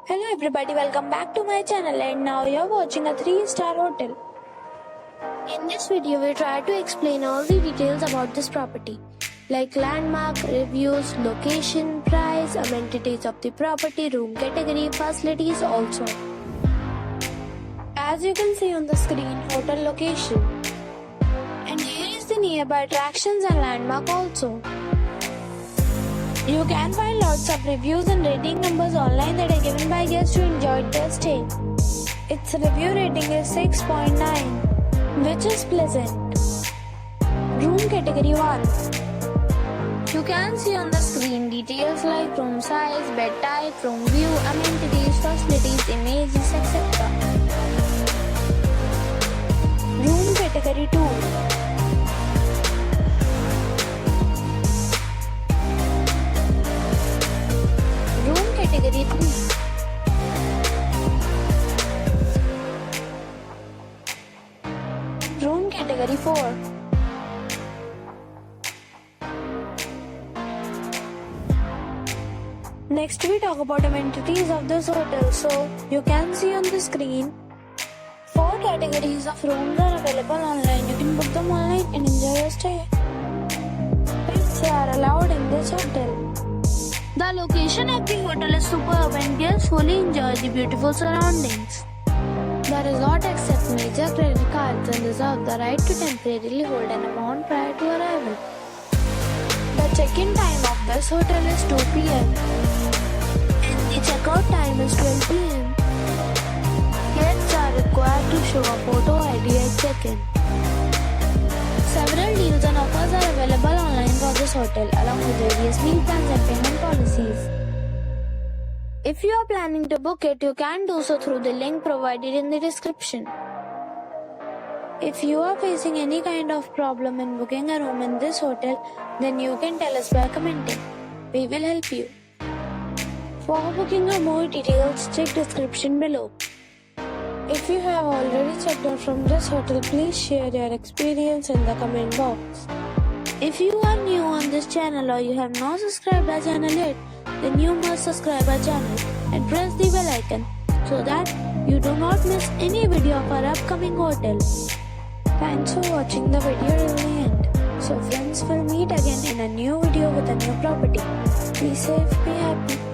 Hello everybody, welcome back to my channel and now you're watching a 3-star hotel. In this video, we try to explain all the details about this property, like landmark, reviews, location, price, amenities of the property, room category, facilities also. As you can see on the screen, hotel location. And here is the nearby attractions and landmark also. You can find lots of reviews and rating numbers online that are given by guests who enjoyed their stay. Its review rating is 6.9, which is pleasant. Room category 1. You can see on the screen details like room size, bed type, room view, amenities, facilities, images, etc. Room category 2. Category 3. Room category 4. Next we talk about amenities of this hotel. So you can see on the screen 4 categories of rooms are available online. You can book them online and enjoy your stay. Pets are allowed in this hotel. The location of the hotel is superb and guests fully enjoy the beautiful surroundings. The resort accepts major credit cards and reserves the right to temporarily hold an amount prior to arrival. The check-in time of this hotel is 2 p.m. and the check-out time is 12 p.m. Guests are required to show a photo ID at check-in. Several deals and offers are available online for this hotel along with various meal plans and payment policies. If you are planning to book it, you can do so through the link provided in the description. If you are facing any kind of problem in booking a room in this hotel, then you can tell us by commenting. We will help you. For booking or more details, check description below. If you have already checked out from this hotel, please share your experience in the comment box. If you are new on this channel or you have not subscribed our channel yet, then you must subscribe our channel and press the bell icon so that you do not miss any video of our upcoming hotel. Thanks for watching the video till the end. So friends, will meet again in a new video with a new property. Be safe, be happy.